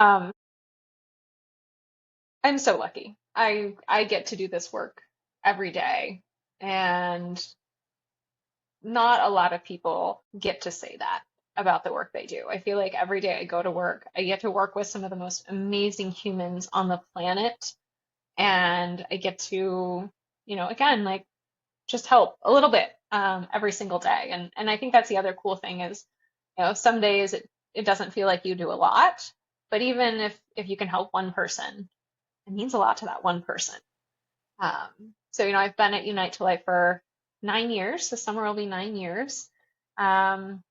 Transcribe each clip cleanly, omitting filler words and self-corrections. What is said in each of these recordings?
Um, I'm so lucky. I get to do this work every day, and not a lot of people get to say that about the work they do. I feel like every day I go to work, I get to work with some of the most amazing humans on the planet, and I get to, again, like just help a little bit every single day. And I think that's the other cool thing is, some days it doesn't feel like you do a lot, but even if you can help one person, it means a lot to that one person. So, I've been at Unite to Life for 9 years. This summer will be 9 years. Um,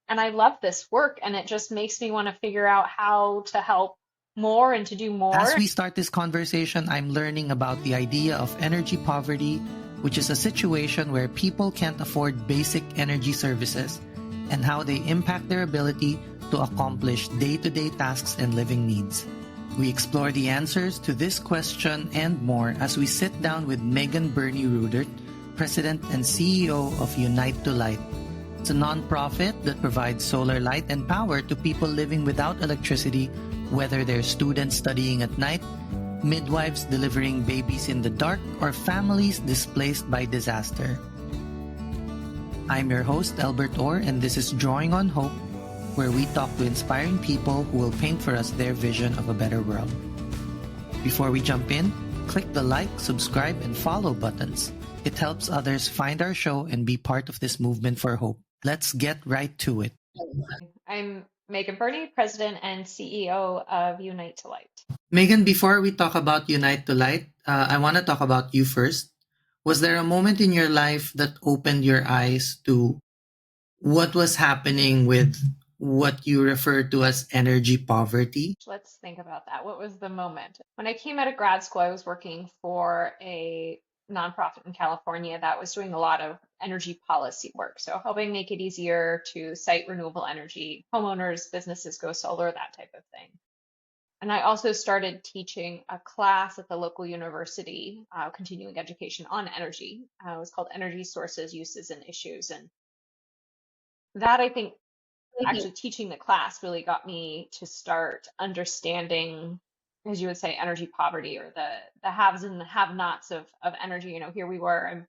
and I love this work, and it just makes me want to figure out how to help more and to do As more. we start this conversation, I'm learning about the idea of energy poverty, which is a situation where people can't afford basic energy services, and how they impact their ability to accomplish day-to-day tasks and living needs. We explore the answers to this question and more as we sit down with Megan Birney Rudert, President and CEO of Unite to Light. It's a nonprofit that provides solar light and power to people living without electricity, whether they're students studying at night, midwives delivering babies in the dark, or families displaced by disaster. I'm your host, Albert Orr, and this is Drawing on Hope, where we talk to inspiring people who will paint for us their vision of a better world. Before we jump in, click the like, subscribe, and follow buttons. It helps others find our show and be part of this movement for hope. Let's get right to it. I'm Megan Birney, President and CEO of Unite to Light. Megan, before we talk about Unite to Light, I want to talk about you first. Was there a moment in your life that opened your eyes to what was happening with what you refer to as energy poverty? Let's think about that. What was the moment? When I came out of grad school, I was working for a nonprofit in California that was doing a lot of energy policy work. So helping make it easier to site renewable energy, homeowners, businesses go solar, that type of thing. And I also started teaching a class at the local university, continuing education on energy. It was called Energy Sources, Uses, and Issues. And that, I think, actually teaching the class really got me to start understanding, as you would say, energy poverty, or the haves and the have-nots of energy. Here we were.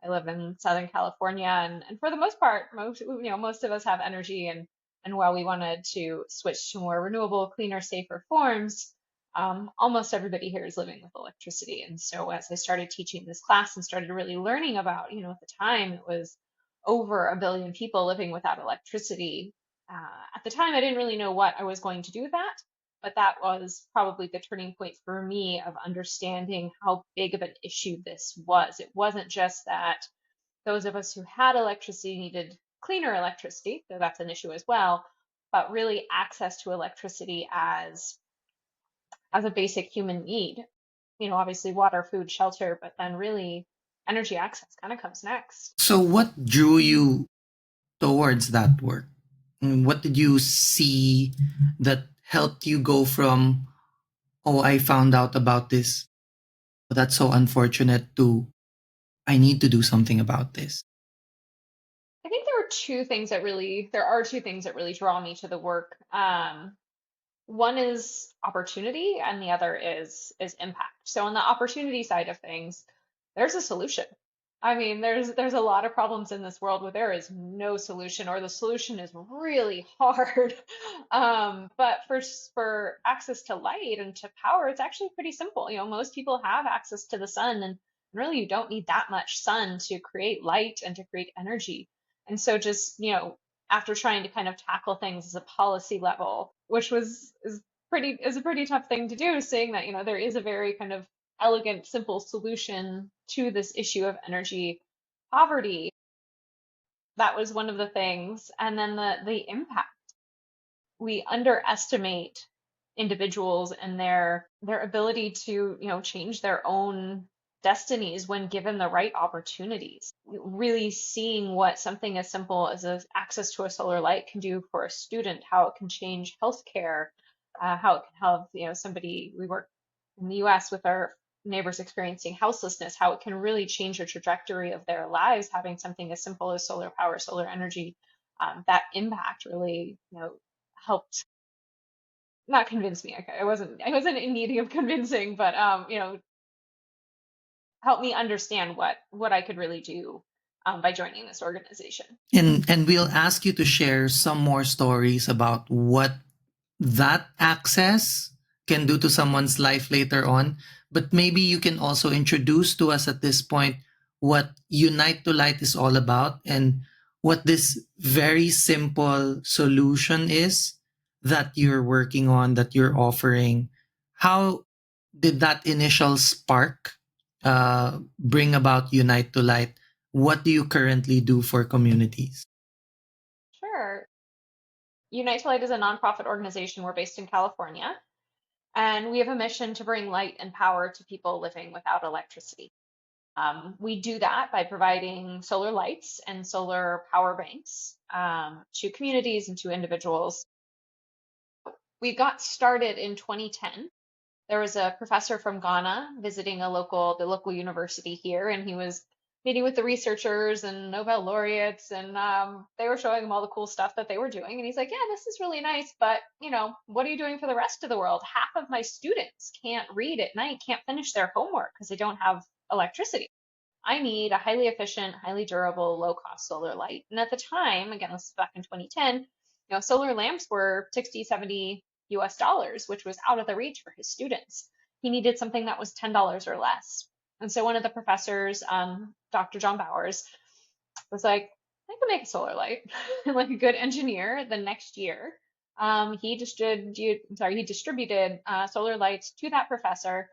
I live in Southern California, and for the most part, most of us have energy, and while we wanted to switch to more renewable, cleaner, safer forms, almost everybody here is living with electricity. And so as I started teaching this class and started really learning about, at the time it was over 1 billion people living without electricity. At the time, I didn't really know what I was going to do with that, but that was probably the turning point for me of understanding how big of an issue this was. It wasn't just that those of us who had electricity needed cleaner electricity, though that's an issue as well, but really access to electricity as a basic human need. Obviously water, food, shelter, but then really energy access kind of comes next. So, what drew you towards that work? What did you see that helped you go from, oh, I found out about this, that's so unfortunate, to I need to do something about this? I think there are two things that really draw me to the work. One is opportunity, and the other is impact. So on the opportunity side of things, there's a solution. I mean, there's a lot of problems in this world where there is no solution, or the solution is really hard. But for access to light and to power, it's actually pretty simple. Most people have access to the sun, and really you don't need that much sun to create light and to create energy. And so just, after trying to kind of tackle things as a policy level, which is a pretty tough thing to do, seeing that, there is a very kind of elegant, simple solution to this issue of energy poverty. That was one of the things. And then the impact. We underestimate individuals and their ability to, change their own destinies when given the right opportunities. Really seeing what something as simple as access to a solar light can do for a student, how it can change healthcare, how it can help, somebody. We work in the US with our neighbors experiencing houselessness, how it can really change the trajectory of their lives, having something as simple as solar power, solar energy. That impact really, helped not convince me. Okay, I wasn't in need of convincing, but help me understand what I could really do by joining this organization. And we'll ask you to share some more stories about what that access can do to someone's life later on. But maybe you can also introduce to us at this point what Unite to Light is all about and what this very simple solution is that you're working on, that you're offering. How did that initial spark bring about Unite to Light? What do you currently do for communities? Sure. Unite to Light is a nonprofit organization. We're based in California, and we have a mission to bring light and power to people living without electricity. We do that by providing solar lights and solar power banks to communities and to individuals. We got started in 2010. There was a professor from Ghana visiting the local university here, and he was meeting with the researchers and Nobel laureates, and they were showing him all the cool stuff that they were doing. And he's like, "Yeah, this is really nice, but what are you doing for the rest of the world? Half of my students can't read at night, can't finish their homework because they don't have electricity. I need a highly efficient, highly durable, low cost solar light." And at the time, again, this is back in 2010, solar lamps were 60, 70 US dollars, which was out of the reach for his students. He needed something that was $10 or less. And so one of the professors, Dr. John Bowers, was like, "I can make a solar light." Like a good engineer, the next year, he distributed solar lights to that professor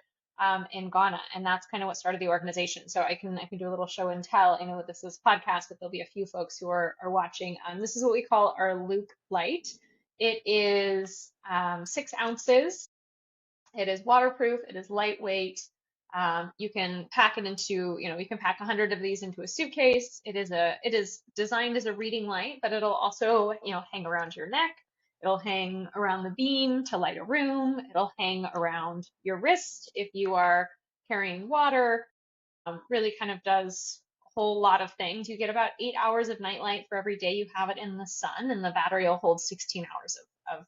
in Ghana, and that's kind of what started the organization. So I can do a little show and tell. I know this is a podcast, but there'll be a few folks who are watching. This is what we call our Loop light. It is 6 ounces. It is waterproof. It is lightweight. You can pack it into, you can pack 100 of these into a suitcase. It is designed as a reading light, but it'll also, hang around your neck. It'll hang around the beam to light a room. It'll hang around your wrist if you are carrying water. Really kind of does a whole lot of things. You get about 8 hours of nightlight for every day you have it in the sun, and the battery will hold 16 hours of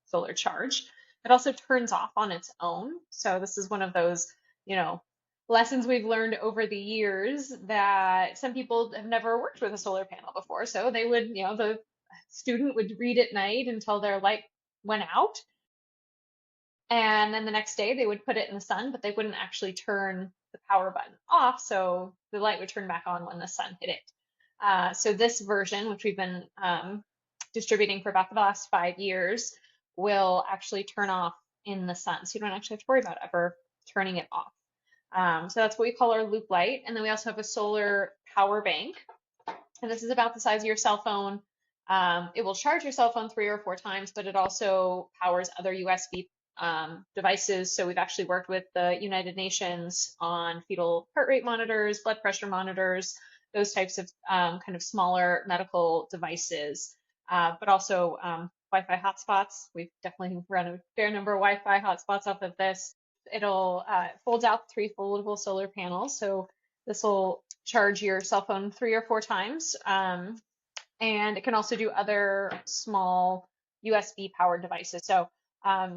solar charge. It also turns off on its own. So this is one of those, lessons we've learned over the years that some people have never worked with a solar panel before. So they would, the student would read at night until their light went out. And then the next day they would put it in the sun, but they wouldn't actually turn the power button off. So the light would turn back on when the sun hit it. So this version, which we've been distributing for about the last 5 years, will actually turn off in the sun. So you don't actually have to worry about ever turning it off. So that's what we call our Loop light. And then we also have a solar power bank. And this is about the size of your cell phone. It will charge your cell phone 3 or 4 times, but it also powers other USB devices. So we've actually worked with the United Nations on fetal heart rate monitors, blood pressure monitors, those types of kind of smaller medical devices, but also Wi-Fi hotspots. We've definitely run a fair number of Wi-Fi hotspots off of this. It'll fold out 3 foldable solar panels. So this will charge your cell phone 3 or 4 times. And it can also do other small USB powered devices. So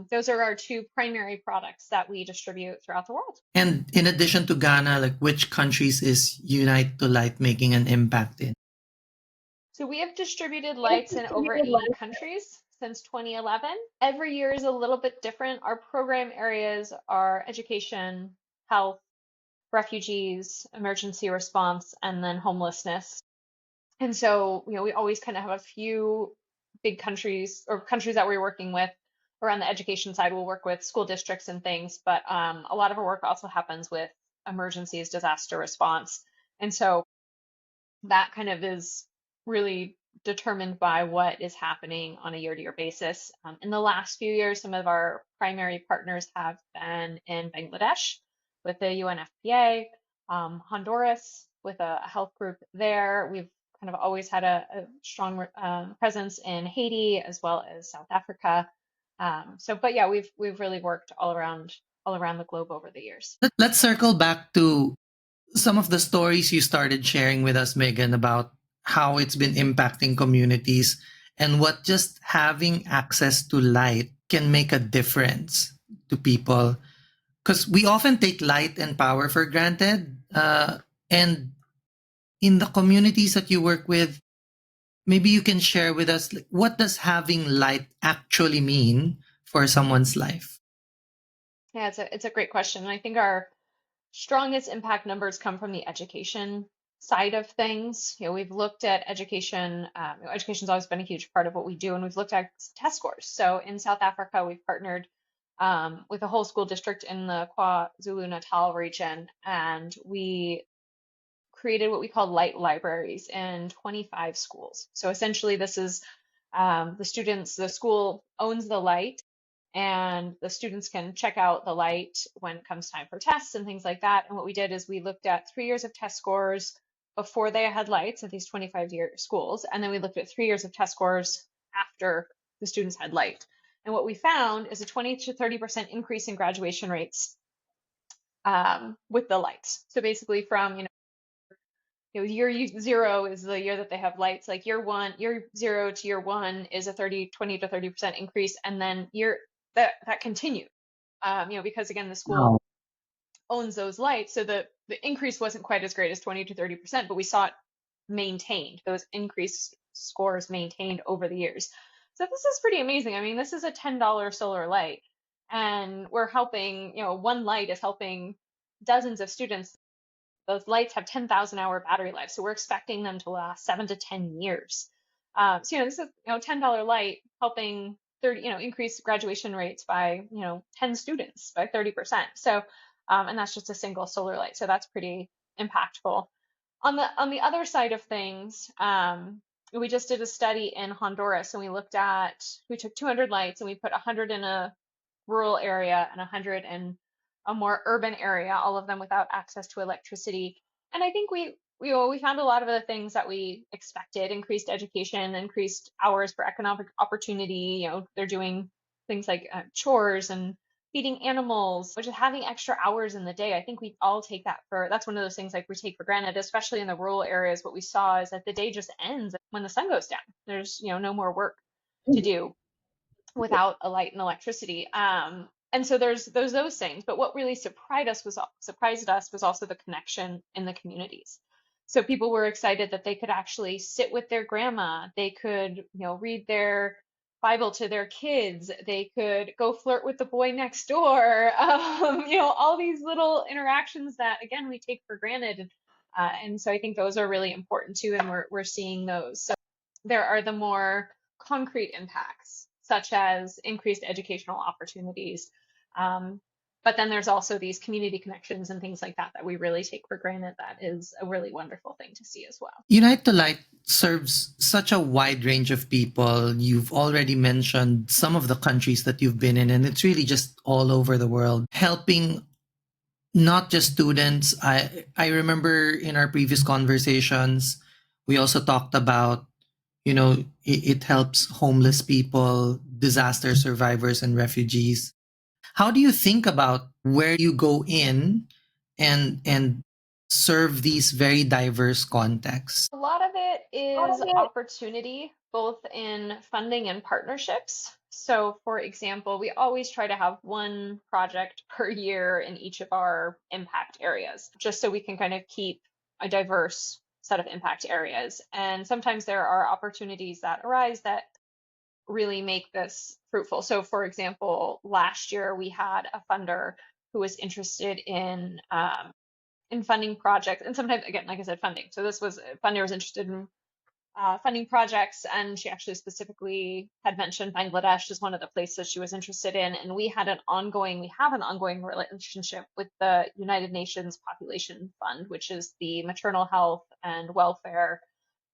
those are our 2 primary products that we distribute throughout the world. And in addition to Ghana, like which countries is Unite to Light making an impact in? So we have distributed lights in over 80 countries since 2011. Every year is a little bit different. Our program areas are education, health, refugees, emergency response, and then homelessness. And so, we always kind of have a few big countries or countries that we're working with. Around the education side, we'll work with school districts and things, but a lot of our work also happens with emergencies, disaster response. And so that kind of is really determined by what is happening on a year-to-year basis. In the last few years, some of our primary partners have been in Bangladesh with the UNFPA, Honduras with a health group there. We've kind of always had a strong presence in Haiti as well as South Africa. But yeah, we've really worked all around the globe over the years. Let's circle back to some of the stories you started sharing with us, Megan, about how it's been impacting communities and what just having access to light can make a difference to people? Because we often take light and power for granted. And in the communities that you work with, maybe you can share with us, like, what does having light actually mean for someone's life? Yeah, it's a great question. And I think our strongest impact numbers come from the education side of things. We've looked at education. Education's always been a huge part of what we do, and we've looked at test scores. So in South Africa, we've partnered with a whole school district in the KwaZulu-Natal region, and we created what we call light libraries in 25 schools. So essentially, this is the school owns the light, and the students can check out the light when it comes time for tests and things like that. And what we did is we looked at 3 years of test scores before they had lights at these 25-year schools, and then we looked at 3 years of test scores after the students had light. And what we found is a 20 to 30% increase in graduation rates with the lights. So basically, from zero is the year that they have lights. Like year zero to year one is a 20 to 30% increase, and then that continued. Because again, the school Wow. owns those lights, so the increase wasn't quite as great as 20 to 30%, but we saw it maintained. Those increased scores maintained over the years. So this is pretty amazing. I mean, this is a $10 solar light, and we're helping. One light is helping dozens of students. Those lights have 10,000-hour battery life, so we're expecting them to last 7 to 10 years. So this is $10 light helping 30, increase graduation rates by 10 students by 30%. So and that's just a single solar light, so that's pretty impactful. On the other side of things, we just did a study in Honduras, and we took 200 lights and we put 100 in a rural area and 100 in a more urban area, all of them without access to electricity. And I think we found a lot of the things that we expected: increased education, increased hours for economic opportunity. They're doing things like chores and feeding animals, which is having extra hours in the day. I think we all take that's one of those things like we take for granted, especially in the rural areas. What we saw is that the day just ends when the sun goes down. There's no more work to do without a light and electricity. And so there's those things. But what really surprised us was also the connection in the communities. So people were excited that they could actually sit with their grandma. They could, read their Bible to their kids. They could go flirt with the boy next door. All these little interactions that again we take for granted. And so I think those are really important too, and we're seeing those. So there are the more concrete impacts, such as increased educational opportunities. Um, but then there's also these community connections and things like that that we really take for granted. That is a really wonderful thing to see as well. Unite to Light serves such a wide range of people. You've already mentioned some of the countries that you've been in, and it's really just all over the world, helping not just students. I remember in our previous conversations, we also talked about, it helps homeless people, disaster survivors, and refugees. How do you think about where you go in and serve these very diverse contexts? A lot of it is opportunity, both in funding and partnerships. So, for example, we always try to have one project per year in each of our impact areas, just so we can kind of keep a diverse set of impact areas. And sometimes there are opportunities that arise that really make this fruitful. So, for example, last year we had a funder who was interested in funding projects, and sometimes, again, like I said, funding. So this was a funder was interested in funding projects, and she actually specifically had mentioned Bangladesh as one of the places she was interested in. And we have an ongoing relationship with the United Nations Population Fund, which is the maternal health and welfare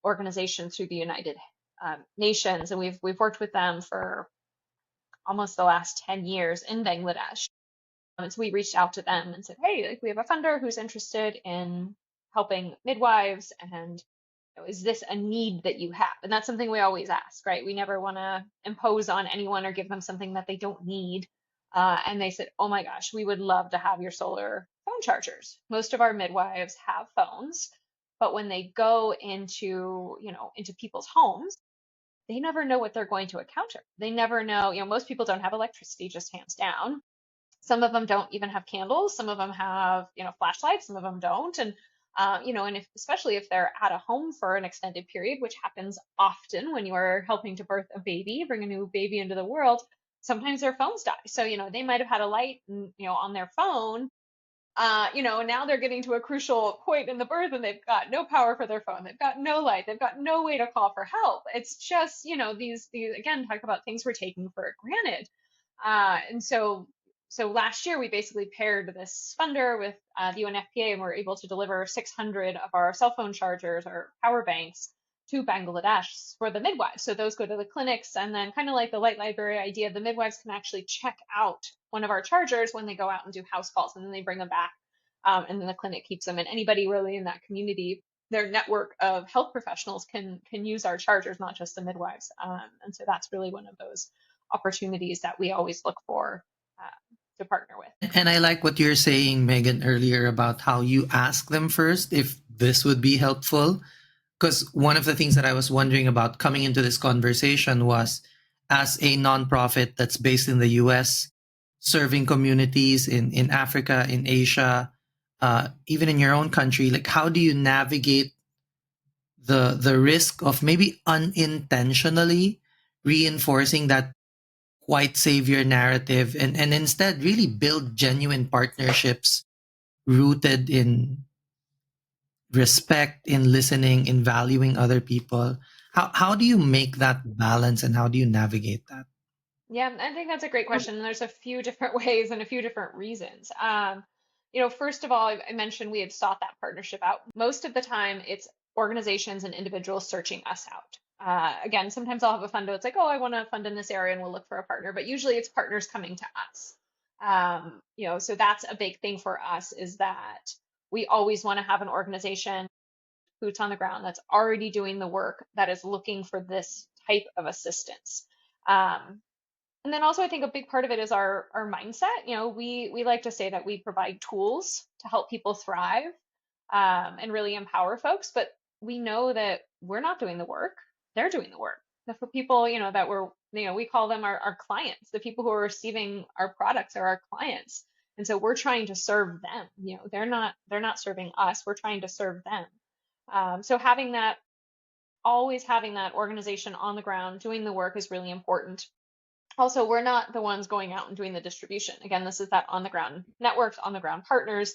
organization through the United Nations, and we've worked with them for almost the last 10 years in Bangladesh. And so we reached out to them and said, hey, like, we have a funder who's interested in helping midwives, and is this a need that you have? And that's something we always ask, right? We never want to impose on anyone or give them something that they don't need. And they said, oh my gosh, we would love to have your solar phone chargers. Most of our midwives have phones, but when they go into people's homes, they never know what they're going to encounter. They never know, most people don't have electricity, just hands down. Some of them don't even have candles. Some of them have, flashlights. Some of them don't. And, and especially if they're at a home for an extended period, which happens often when you are helping to birth a baby, bring a new baby into the world, sometimes their phones die. So, they might have had a light, on their phone, and now they're getting to a crucial point in the birth and they've got no power for their phone. They've got no light. They've got no way to call for help. It's just, these again, talk about things we're taking for granted. And so last year we basically paired this funder with the UNFPA, and we're able to deliver 600 of our cell phone chargers or power banks to Bangladesh for the midwives. So those go to the clinics, and then kind of like the light library idea, the midwives can actually check out one of our chargers when they go out and do house calls, and then they bring them back, and then the clinic keeps them. And anybody really in that community, their network of health professionals can use our chargers, not just the midwives. And so that's really one of those opportunities that we always look for to partner with. And I like what you're saying, Megan, earlier about how you ask them first if this would be helpful. Because one of the things that I was wondering about coming into this conversation was, as a nonprofit that's based in the US, serving communities in Africa, in Asia, even in your own country, like how do you navigate the risk of maybe unintentionally reinforcing that white savior narrative, and instead really build genuine partnerships rooted in respect, in listening, in valuing other people? How do you make that balance and how do you navigate that? Yeah, I think that's a great question. And there's a few different ways and a few different reasons. First of all, I mentioned we had sought that partnership out. Most of the time, it's organizations and individuals searching us out. Again, sometimes I'll have a fund that's like, oh, I want to fund in this area and we'll look for a partner, but usually it's partners coming to us. So that's a big thing for us, is that we always want to have an organization, boots on the ground, that's already doing the work, that is looking for this type of assistance. And then also, I think a big part of it is our mindset. We like to say that we provide tools to help people thrive, and really empower folks, but we know that we're not doing the work; they're doing the work. For people, that we call them our clients. The people who are receiving our products are our clients, and so we're trying to serve them. They're not serving us. We're trying to serve them. So always having that organization on the ground doing the work is really important. Also, we're not the ones going out and doing the distribution. Again, this is that on the ground networks, on the ground partners.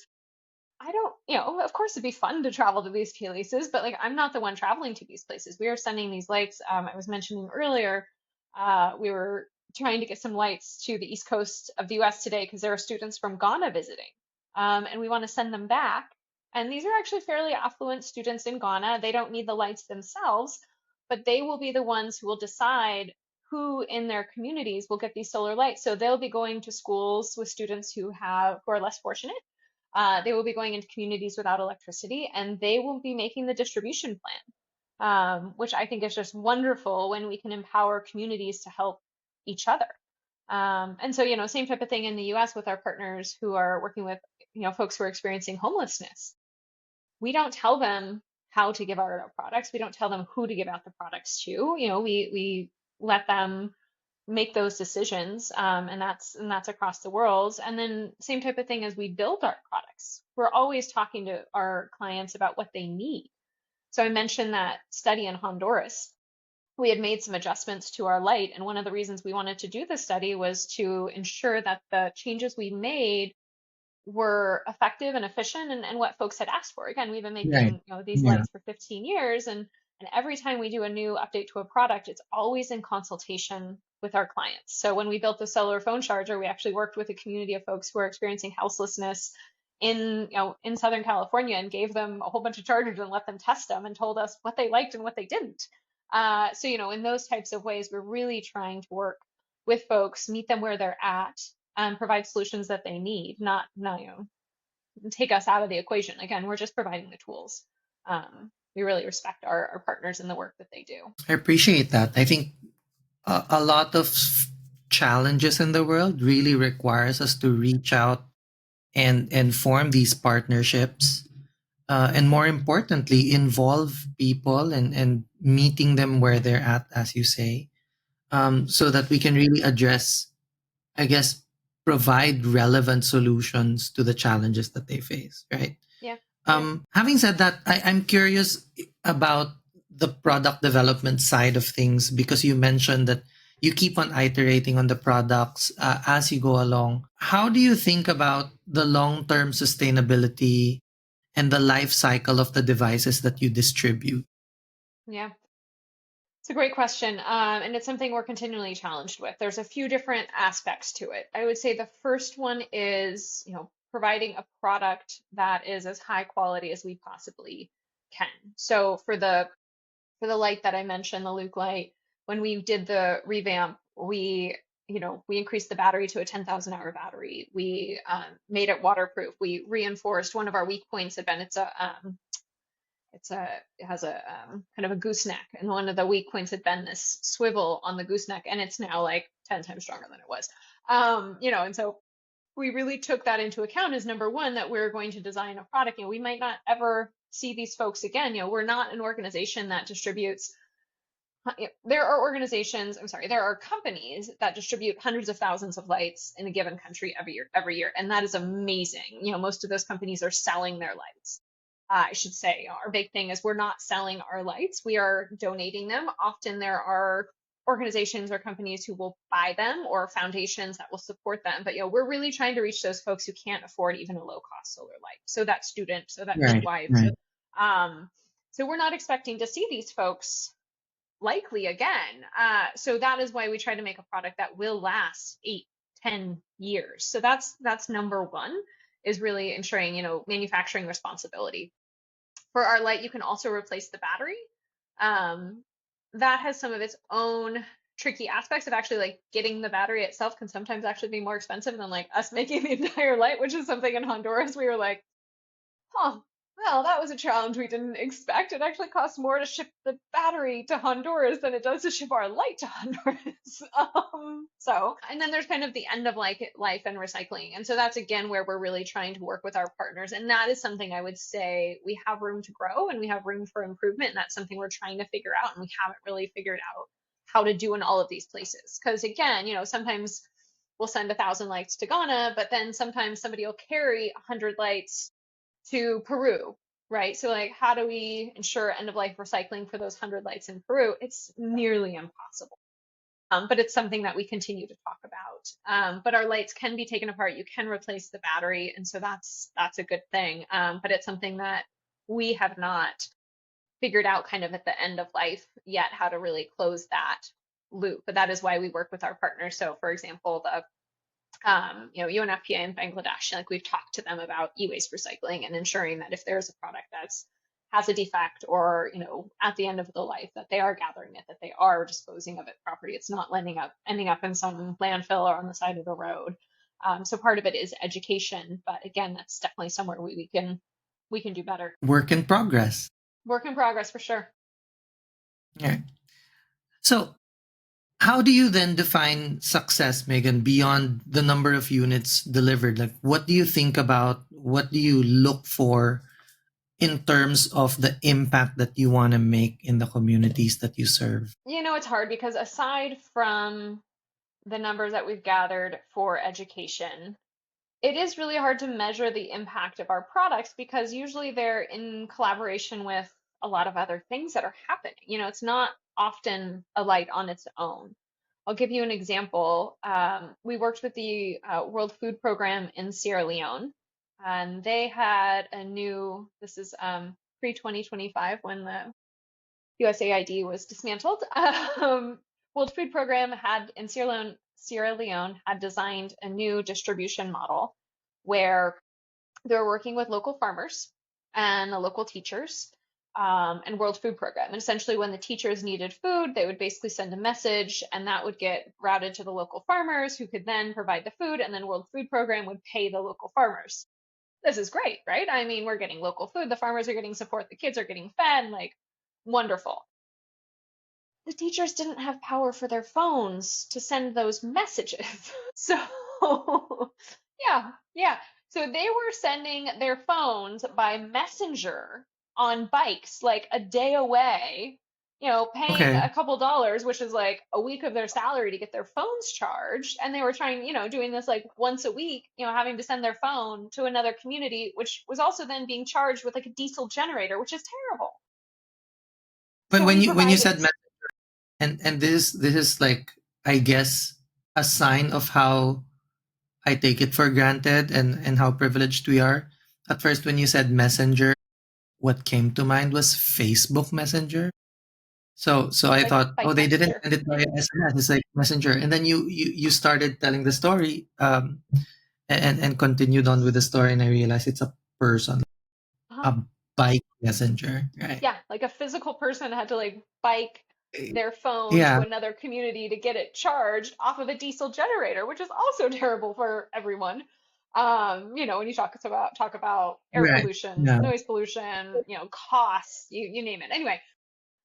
I don't, of course it'd be fun to travel to these places, but like I'm not the one traveling to these places. We are sending these lights. I was mentioning earlier, we were trying to get some lights to the east coast of the US today because there are students from Ghana visiting. And we want to send them back. And these are actually fairly affluent students in Ghana. They don't need the lights themselves, but they will be the ones who will decide who in their communities will get these solar lights. So they'll be going to schools with students who are less fortunate. They will be going into communities without electricity, and they will be making the distribution plan, which I think is just wonderful when we can empower communities to help each other. And so, same type of thing in the US with our partners who are working with, folks who are experiencing homelessness. We don't tell them how to give out our products. We don't tell them who to give out the products to. We let them make those decisions, and that's across the world. And then same type of thing as we build our products. We're always talking to our clients about what they need. So I mentioned that study in Honduras. We had made some adjustments to our light, and one of the reasons we wanted to do this study was to ensure that the changes we made were effective and efficient, and what folks had asked for. Again, we've been Right. making these Yeah. lights for 15 years, and every time we do a new update to a product, it's always in consultation with our clients. So when we built the solar phone charger, we actually worked with a community of folks who are experiencing houselessness in Southern California, and gave them a whole bunch of chargers and let them test them and told us what they liked and what they didn't. So in those types of ways, we're really trying to work with folks, meet them where they're at, and provide solutions that they need, not take us out of the equation. Again, we're just providing the tools. We really respect our partners in the work that they do. I appreciate that. I think a lot of challenges in the world really requires us to reach out and form these partnerships, and more importantly, involve people and meeting them where they're at, as you say, so that we can really address, I guess, provide relevant solutions to the challenges that they face, right? Yeah. Yeah. Having said that, I'm curious about the product development side of things because you mentioned that you keep on iterating on the products as you go along. How do you think about the long term sustainability and the life cycle of the devices that you distribute? Yeah. It's a great question. And it's something we're continually challenged with. There's a few different aspects to it. I would say the first one is, providing a product that is as high quality as we possibly can. So for the light that I mentioned, the Luke light, when we did the revamp, we increased the battery to a 10,000 hour battery. We made it waterproof. We reinforced one of our weak points had been it has a kind of a gooseneck, and one of the weak points had been this swivel on the gooseneck, and it's now like 10 times stronger than it was. And so we really took that into account as number one, that we're going to design a product. We might not ever see these folks again. We're not an organization that distributes. There are organizations, I'm sorry, there are companies that distribute hundreds of thousands of lights in a given country every year, and that is amazing. Most of those companies are selling their lights. I should say, our big thing is we're not selling our lights, we are donating them. Often there are organizations or companies who will buy them or foundations that will support them. But we're really trying to reach those folks who can't afford even a low cost solar light. So that student, so that Right, midwives. right. Um, so we're not expecting to see these folks likely again. So that is why we try to make a product that will last 8, 10 years. So that's number one, is really ensuring, manufacturing responsibility. For our light, you can also replace the battery. That has some of its own tricky aspects of actually like getting the battery itself can sometimes actually be more expensive than like us making the entire light, which is something in Honduras we were like, huh, well, that was a challenge we didn't expect. It actually costs more to ship the battery to Honduras than it does to ship our light to Honduras. And then there's kind of the end of life and recycling. And so that's again where we're really trying to work with our partners. And that is something I would say we have room to grow and we have room for improvement. And that's something we're trying to figure out. And we haven't really figured out how to do in all of these places. Because again, sometimes we'll send 1,000 lights to Ghana, but then sometimes somebody will carry 100 lights to Peru, right? So like, how do we ensure end of life recycling for those 100 lights in Peru? It's nearly impossible. But it's something that we continue to talk about. But our lights can be taken apart. You can replace the battery, and so that's a good thing. But it's something that we have not figured out kind of at the end of life yet how to really close that loop. But that is why we work with our partners. So, for example, the UNFPA in Bangladesh, like we've talked to them about e-waste recycling and ensuring that if there's a product that's has a defect or, at the end of the life, that they are gathering it, that they are disposing of it properly. It's not ending up in some landfill or on the side of the road. So part of it is education, but again, that's definitely somewhere we can do better. Work in progress. Work in progress for sure. Yeah. So, how do you then define success, Megan, beyond the number of units delivered? Like, what do you think about? What do you look for in terms of the impact that you want to make in the communities that you serve? It's hard because aside from the numbers that we've gathered for education, it is really hard to measure the impact of our products because usually they're in collaboration with a lot of other things that are happening. It's not often a light on its own. I'll give you an example. We worked with the World Food Program in Sierra Leone, and they had this is pre 2025 when the USAID was dismantled. World Food Program had in Sierra Leone had designed a new distribution model where they're working with local farmers and the local teachers and World Food Program. And essentially, when the teachers needed food, they would basically send a message, and that would get routed to the local farmers who could then provide the food, and then World Food Program would pay the local farmers. This is great, right? I mean, we're getting local food, the farmers are getting support, the kids are getting fed, like wonderful. The teachers didn't have power for their phones to send those messages. So, yeah, yeah. So So they were sending their phones by messenger on bikes like a day away, paying Okay. a couple dollars, which is like a week of their salary to get their phones charged. And they were trying, doing this like once a week, having to send their phone to another community, which was also then being charged with like a diesel generator, which is terrible. When So we when you provided, said and this is like, I guess, a sign of how I take it for granted and how privileged we are. At first, when you said messenger, what came to mind was Facebook Messenger. So I like thought, oh, bike they didn't messenger. send it via SMS. It's like Messenger, and then you started telling the story, and continued on with the story, and I realized it's a person, Uh-huh. a bike messenger, right? Yeah, like a physical person had to like bike their phone to Yeah, another community to get it charged off of a diesel generator, which is also terrible for everyone. When you talk about air right. pollution, Yeah. noise pollution, costs, you name it. Anyway,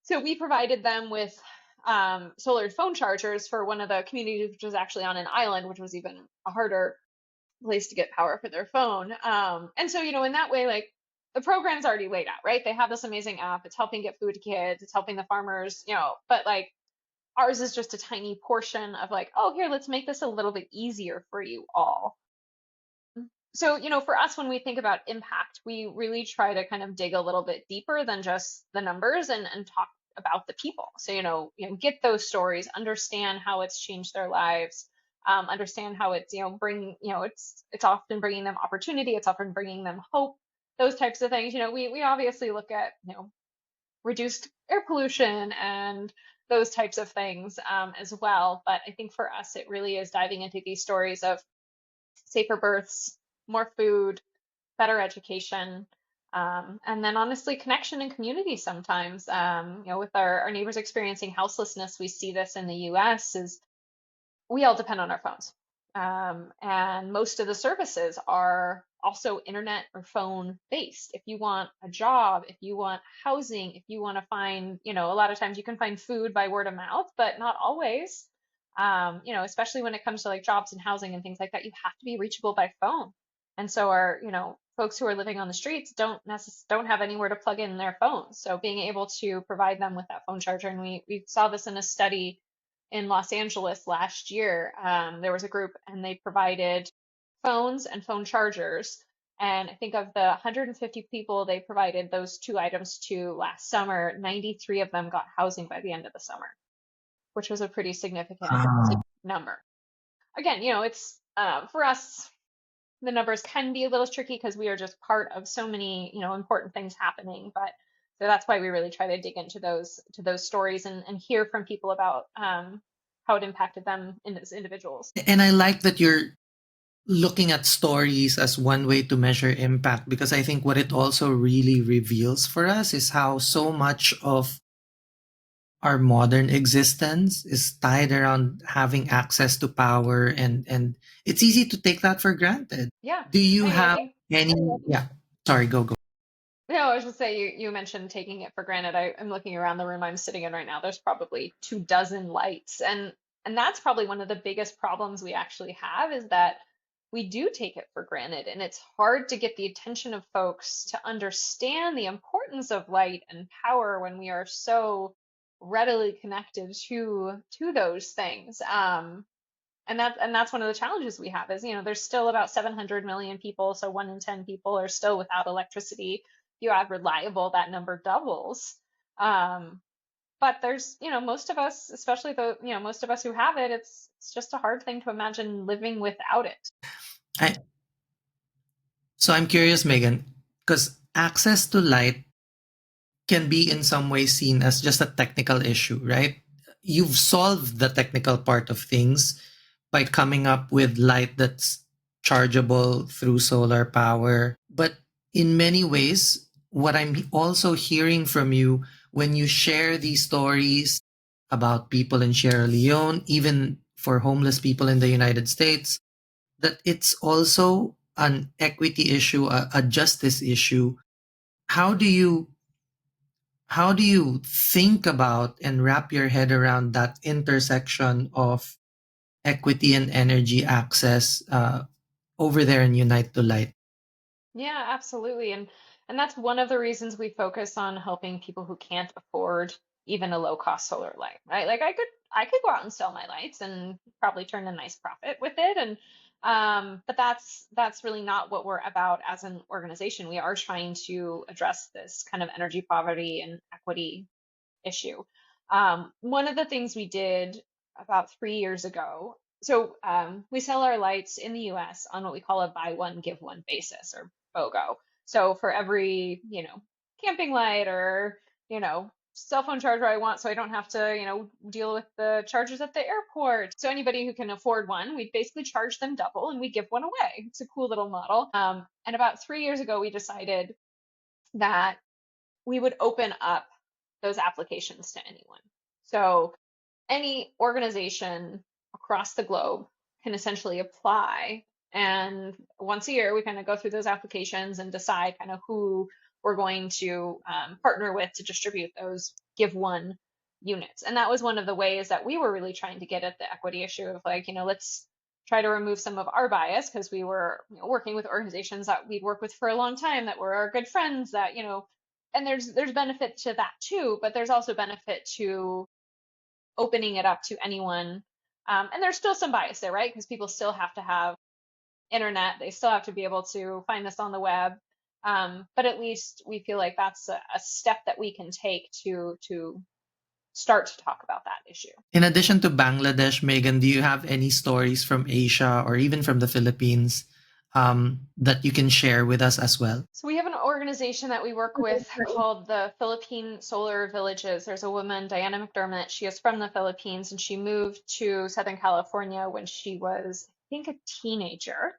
so we provided them with solar phone chargers for one of the communities, which was actually on an island, which was even a harder place to get power for their phone. And so, in that way, like the program's already laid out, right? They have this amazing app. It's helping get food to kids. It's helping the farmers, but like ours is just a tiny portion of like, oh, here, let's make this a little bit easier for you all. So, for us, when we think about impact, we really try to kind of dig a little bit deeper than just the numbers and talk about the people. So, get those stories, understand how it's changed their lives, understand how it's, it's often bringing them opportunity, it's often bringing them hope, those types of things. We obviously look at, reduced air pollution and those types of things as well. But I think for us, it really is diving into these stories of safer births, more food, better education, and then honestly, connection and community sometimes. With our neighbors experiencing houselessness, we see this in the US is we all depend on our phones. And most of the services are also internet or phone based. If you want a job, if you want housing, if you want to find, a lot of times you can find food by word of mouth, but not always. Especially when it comes to like jobs and housing and things like that, you have to be reachable by phone. And so our, folks who are living on the streets don't have anywhere to plug in their phones. So being able to provide them with that phone charger, and we saw this in a study in Los Angeles last year. There was a group and they provided phones and phone chargers. And I think of the 150 people they provided those two items to last summer, 93 of them got housing by the end of the summer, which was a pretty significant Ah. number. Again, it's for us, the numbers can be a little tricky because we are just part of so many, important things happening. But so that's why we really try to dig into those stories and hear from people about how it impacted them as individuals. And I like that you're looking at stories as one way to measure impact, because I think what it also really reveals for us is how so much of our modern existence is tied around having access to power, and it's easy to take that for granted. Yeah, Do you I mean, I have think any? Yeah, sorry, go. no, I was just say you mentioned taking it for granted. I'm looking around the room I'm sitting in right now. There's probably 2 dozen lights, and that's probably one of the biggest problems we actually have is that we do take it for granted, and it's hard to get the attention of folks to understand the importance of light and power when we are so readily connected to those things. And that's one of the challenges we have is, there's still about 700 million people, so 1 in 10 people are still without electricity. If you add reliable, that number doubles. Um, but there's, most of us, especially most of us who have it, it's just a hard thing to imagine living without it. I, so I'm curious, Megan, because access to light can be in some way seen as just a technical issue, right? You've solved the technical part of things by coming up with light that's chargeable through solar power. But in many ways, what I'm also hearing from you when you share these stories about people in Sierra Leone, even for homeless people in the United States, that it's also an equity issue, a justice issue. How do you how do you think about and wrap your head around that intersection of equity and energy access over there in Unite to Light? Yeah, absolutely. And that's one of the reasons we focus on helping people who can't afford even a low cost solar light, right? Like I could go out and sell my lights and probably turn a nice profit with it. And but that's really not what we're about as an organization. We are trying to address this kind of energy poverty and equity issue. One of the things we did about 3 years ago, so we sell our lights in the US on what we call a buy one, give one basis or BOGO. So for every, camping light or, cell phone charger I want so I don't have to, deal with the chargers at the airport. So anybody who can afford one, we basically charge them double and we give one away. It's a cool little model. And about 3 years ago, we decided that we would open up those applications to anyone. So any organization across the globe can essentially apply. And once a year, we kind of go through those applications and decide kind of who we're going to partner with to distribute those Give One units. And that was one of the ways that we were really trying to get at the equity issue of like, let's try to remove some of our bias because we were working with organizations that we'd worked with for a long time that were our good friends that, and there's benefit to that too, but there's also benefit to opening it up to anyone. And there's still some bias there, right? Because people still have to have internet. They still have to be able to find this on the web. But at least we feel like that's a step that we can take to start to talk about that issue. In addition to Bangladesh, Megan, do you have any stories from Asia or even from the Philippines that you can share with us as well? So we have an organization that we work with called the Philippine Solar Villages. There's a woman, Diana McDermott. She is from the Philippines and she moved to Southern California when she was, I think, a teenager.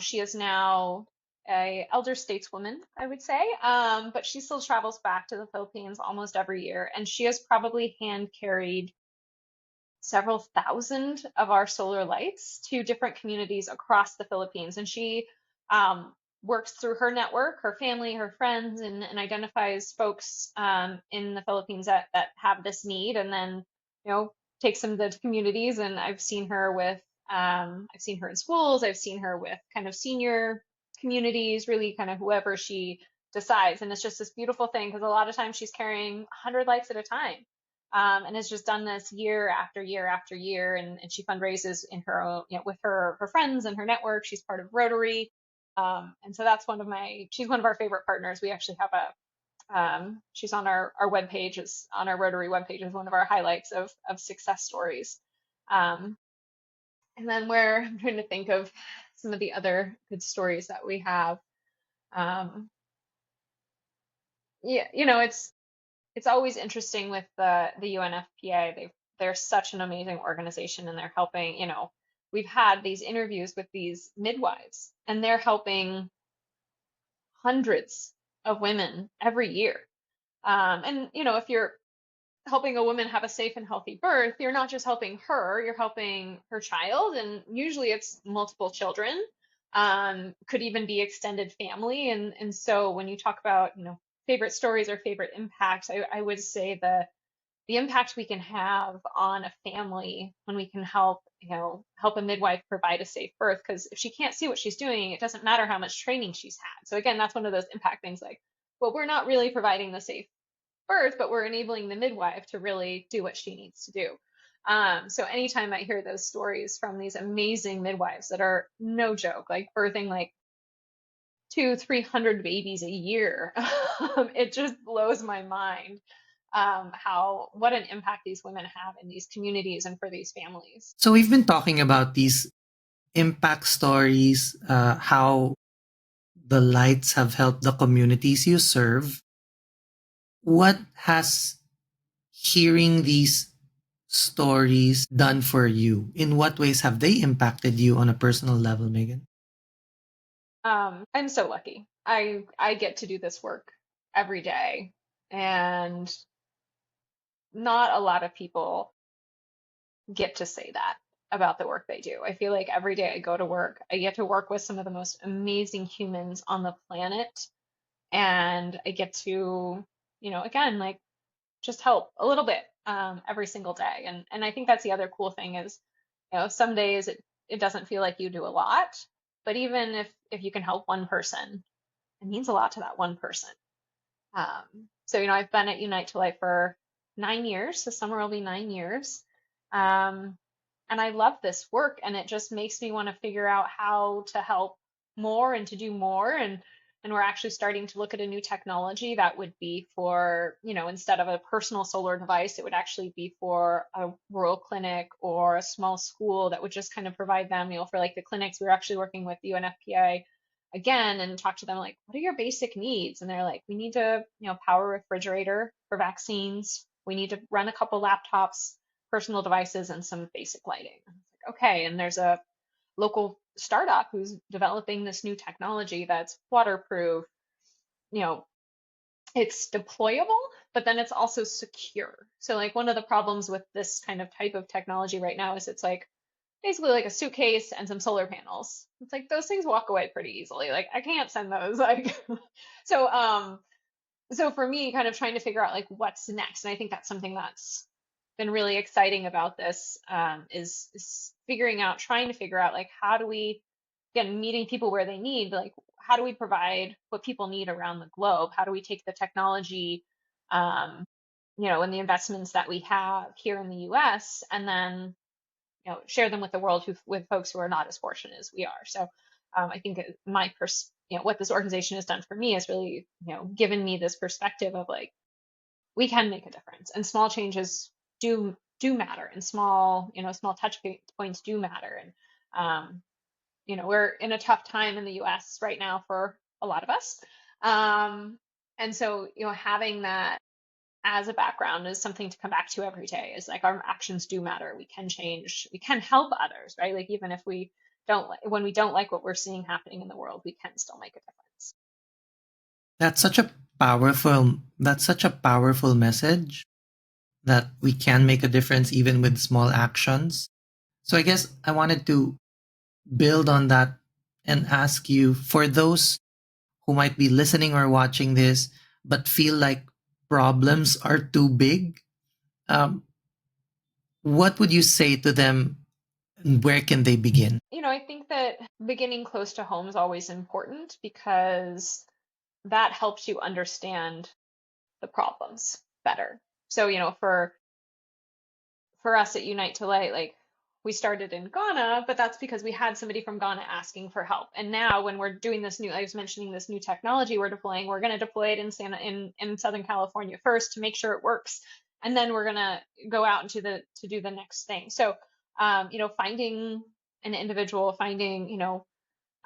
She is now a elder stateswoman, I would say, but she still travels back to the Philippines almost every year, and she has probably hand carried several thousand of our solar lights to different communities across the Philippines. And she works through her network, her family, her friends, and identifies folks in the Philippines that have this need, and then takes them to communities. And I've seen her in schools, I've seen her with kind of senior communities, really kind of whoever she decides. And it's just this beautiful thing because a lot of times she's carrying 100 lights at a time, and has just done this year after year after year. And she fundraises in her own, with her friends and her network. She's part of Rotary. And so she's one of our favorite partners. We actually have she's on our webpage, is on our Rotary webpage, is one of our highlights of success stories. And then I'm trying to think of some of the other good stories that we have. Um, yeah, it's always interesting with the UNFPA. They're such an amazing organization and they're helping, we've had these interviews with these midwives and they're helping hundreds of women every year. And if you're helping a woman have a safe and healthy birth, you're not just helping her, you're helping her child, and usually it's multiple children. Could even be extended family. And so when you talk about, favorite stories or favorite impacts, I would say the impact we can have on a family when we can help a midwife provide a safe birth. Because if she can't see what she's doing, it doesn't matter how much training she's had. So again, that's one of those impact things like, well, we're not really providing the safe birth, but we're enabling the midwife to really do what she needs to do. So anytime I hear those stories from these amazing midwives that are no joke, like birthing like 200-300 babies a year, it just blows my mind what an impact these women have in these communities and for these families. So we've been talking about these impact stories, how the lights have helped the communities you serve. What has hearing these stories done for you? In what ways have they impacted you on a personal level, Megan? I'm so lucky. I get to do this work every day, and not a lot of people get to say that about the work they do. I feel like every day I go to work, I get to work with some of the most amazing humans on the planet, and I get to, again, like just help a little bit every single day. And I think that's the other cool thing is, some days it doesn't feel like you do a lot, but even if you can help one person, it means a lot to that one person. So, I've been at Unite to Life for 9 years. This summer will be 9 years. Um, and I love this work, and it just makes me want to figure out how to help more and to do more. And we're actually starting to look at a new technology that would be for, instead of a personal solar device, it would actually be for a rural clinic or a small school that would just kind of provide them, for like the clinics. We were actually working with the UNFPA again and talk to them like, what are your basic needs? And they're like, we need to, power refrigerator for vaccines. We need to run a couple laptops, personal devices, and some basic lighting. I was like, okay. And there's a local startup who's developing this new technology that's waterproof. You know, it's deployable, but then it's also secure. So like one of the problems with this kind of type of technology right now is it's like basically like a suitcase and some solar panels. It's like those things walk away pretty easily. Like I can't send those. Like so so for me, kind of trying to figure out like what's next. And I think that's something that's been really exciting about this, is figuring out, trying to figure out like how do we, again, meeting people where they need, like how do we provide what people need around the globe? How do we take the technology, um, and the investments that we have here in the US, and then share them with the world, with folks who are not as fortunate as we are. So I think what this organization has done for me is really, given me this perspective of like, we can make a difference, and small changes do matter, and small touch points do matter. And we're in a tough time in the US right now for a lot of us. And so, having that as a background is something to come back to every day, is like our actions do matter. We can change, we can help others, right? Like even if we don't when we don't like what we're seeing happening in the world, we can still make a difference. That's such a powerful message, that we can make a difference even with small actions. So I guess I wanted to build on that and ask you, for those who might be listening or watching this but feel like problems are too big, um, what would you say to them? Where can they begin? I think that beginning close to home is always important, because that helps you understand the problems better. So, for us at Unite to Light, like we started in Ghana, but that's because we had somebody from Ghana asking for help. And now when we're doing this new, I was mentioning this new technology we're deploying, we're going to deploy it in Southern California first to make sure it works. And then we're going to go out to do the next thing. So, finding an individual, finding,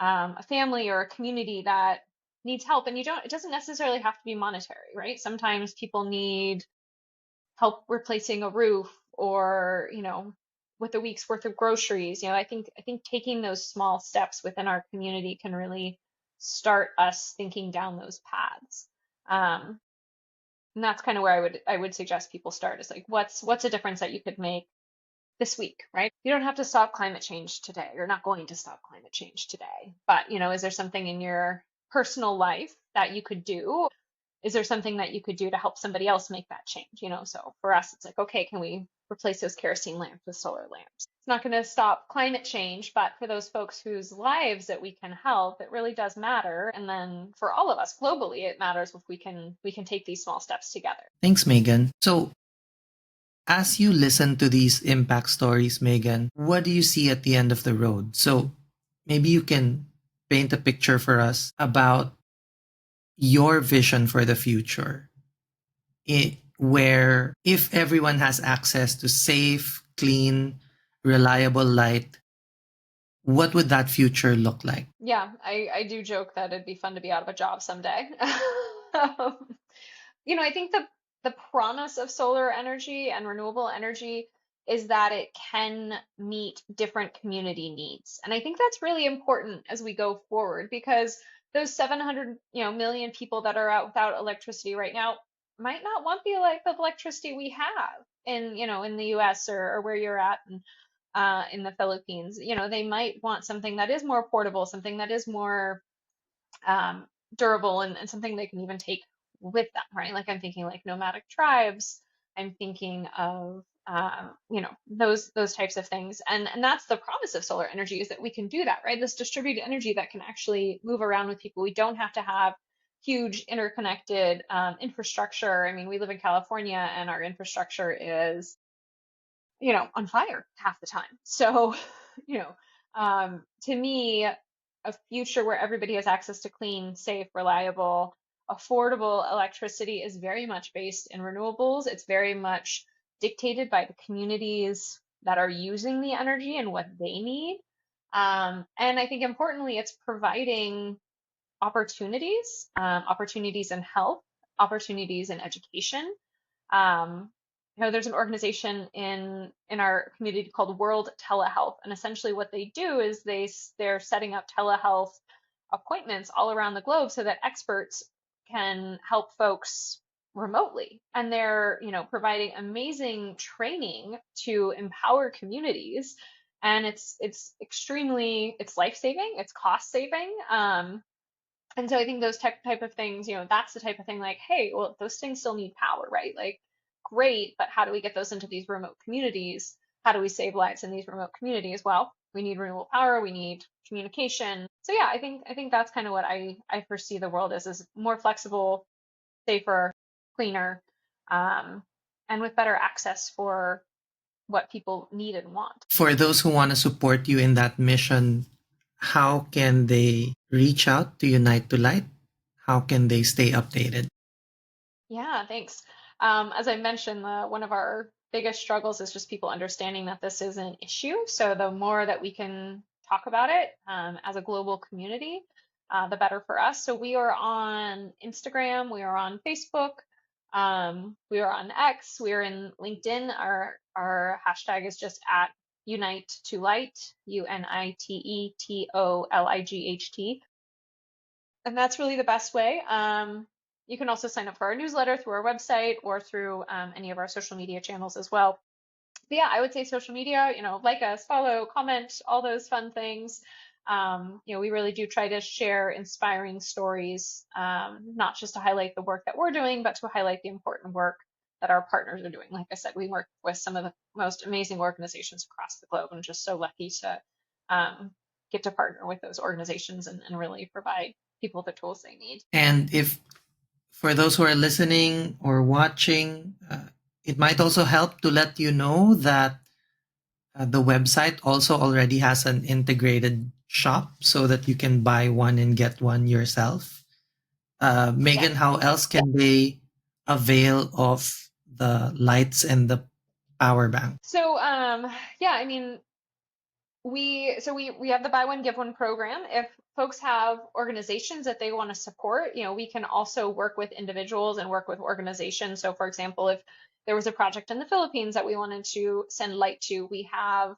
a family or a community that needs help. And it doesn't necessarily have to be monetary, right? Sometimes people need help replacing a roof, or with a week's worth of groceries. I think taking those small steps within our community can really start us thinking down those paths. um, and that's kind of where I would suggest people start, is like, what's a difference that you could make this week, right? You don't have to stop climate change today. You're not going to stop climate change today, but is there something in your personal life that you could do? Is there something that you could do to help somebody else make that change? So for us, it's like, okay, can we replace those kerosene lamps with solar lamps? It's not going to stop climate change, but for those folks whose lives that we can help, it really does matter. And then for all of us globally, it matters if we can take these small steps together. Thanks, Megan. So, as you listen to these impact stories, Megan, what do you see at the end of the road? So, maybe you can paint a picture for us about your vision for the future, where if everyone has access to safe, clean, reliable light, what would that future look like? Yeah, I do joke that it'd be fun to be out of a job someday. Um, I think the promise of solar energy and renewable energy is that it can meet different community needs. And I think that's really important as we go forward, because those 700, million people that are out without electricity right now might not want the type of electricity we have in the US, or where you're at, and in the Philippines. They might want something that is more portable, something that is more um, durable, and something they can even take with them, right? Like I'm thinking like nomadic tribes. I'm thinking of those types of things, and that's the promise of solar energy, is that we can do that, right? This distributed energy that can actually move around with people. We don't have to have huge interconnected infrastructure. I mean, we live in California and our infrastructure is, on fire half the time. So, you know, to me, a future where everybody has access to clean, safe, reliable, affordable electricity is very much based in renewables. It's very much dictated by the communities that are using the energy and what they need. And I think importantly, it's providing opportunities in health, opportunities in education. Um, there's an organization in our community called World Telehealth, and essentially what they do is they're setting up telehealth appointments all around the globe so that experts can help folks remotely, and they're providing amazing training to empower communities, and it's life saving, it's cost saving. And so I think those type of things, that's the type of thing like, hey, well, those things still need power, right? Like, great, but how do we get those into these remote communities? How do we save lives in these remote communities? Well, we need renewable power, we need communication. So yeah, I think that's kind of what I foresee the world as, is more flexible, safer, cleaner, um, and with better access for what people need and want. For those who want to support you in that mission, how can they reach out to Unite to Light? How can they stay updated? Yeah, thanks. As I mentioned, one of our biggest struggles is just people understanding that this is an issue. So the more that we can talk about it as a global community, the better for us. So we are on Instagram, we are on Facebook, we are on X, we are in LinkedIn. Our hashtag is just at Unite to Light, UNITETOLIGHT. And that's really the best way. You can also sign up for our newsletter through our website or through any of our social media channels as well. But yeah, I would say social media, like us, follow, comment, all those fun things. We really do try to share inspiring stories, not just to highlight the work that we're doing, but to highlight the important work that our partners are doing. Like I said, we work with some of the most amazing organizations across the globe, and just so lucky to get to partner with those organizations and really provide people the tools they need. And if for those who are listening or watching, it might also help to let you know that the website also already has an integrated shop so that you can buy one and get one yourself. Megan, Yes. how else can they avail of the lights and the power bank? So yeah, I mean, we have the buy one give one program. If folks have organizations that they want to support, we can also work with individuals and work with organizations. So for example, if there was a project in the Philippines that we wanted to send light to, we have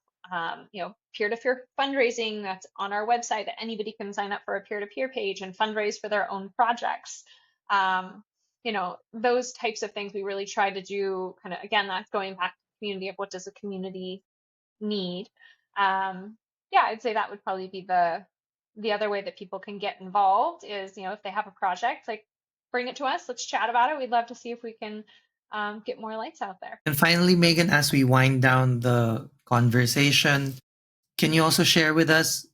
peer-to-peer fundraising that's on our website that anybody can sign up for a peer-to-peer page and fundraise for their own projects. Those types of things we really try to do, kind of, again, that's going back to the community of what does the community need. Yeah, I'd say that would probably be the other way that people can get involved is, if they have a project, like, bring it to us, let's chat about it. We'd love to see if we can get more lights out there. And finally, Megan, as we wind down the conversation, can you also share with us,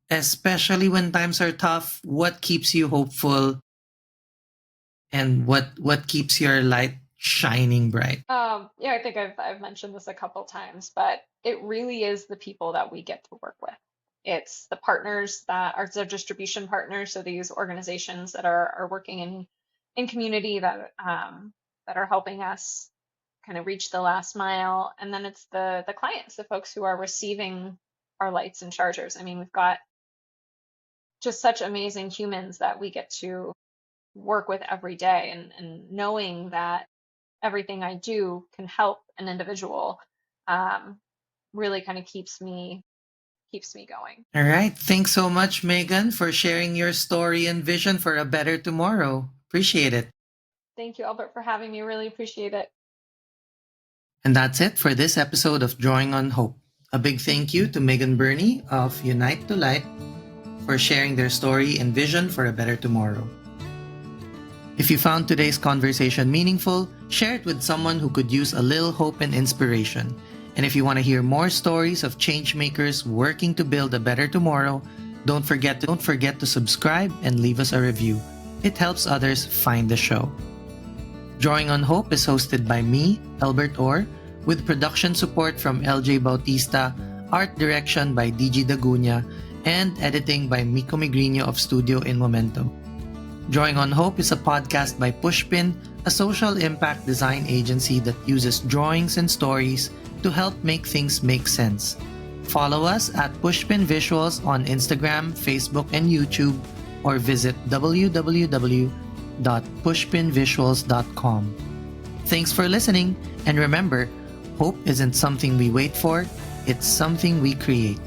especially when times are tough, what keeps you hopeful and what keeps your light shining bright? Yeah, I think I've mentioned this a couple times, but it really is the people that we get to work with. It's the partners that are the distribution partners, so these organizations that are working in community that are helping us kind of reach the last mile, and then it's the clients, the folks who are receiving our lights and chargers. I mean, we've got just such amazing humans that we get to work with every day, and knowing that everything I do can help an individual really kind of keeps me going. All right. Thanks so much, Megan, for sharing your story and vision for a better tomorrow. Appreciate it. Thank you, Albert, for having me. Really appreciate it. And that's it for this episode of Drawing on Hope. A big thank you to Megan Birney of Unite to Light for sharing their story and vision for a better tomorrow. If you found today's conversation meaningful, share it with someone who could use a little hope and inspiration. And if you want to hear more stories of change makers working to build a better tomorrow, don't forget to subscribe and leave us a review. it helps others find the show. Drawing on Hope is hosted by me, Albert Orr, with production support from LJ Bautista, art direction by DG Dagunya, and editing by Miko Migrino of Studio in Momento. Drawing on Hope is a podcast by Pushpin, a social impact design agency that uses drawings and stories to help make things make sense. Follow us at Pushpin Visuals on Instagram, Facebook, and YouTube, or visit www.pushpinvisuals.com. Thanks for listening, and remember, hope isn't something we wait for, it's something we create.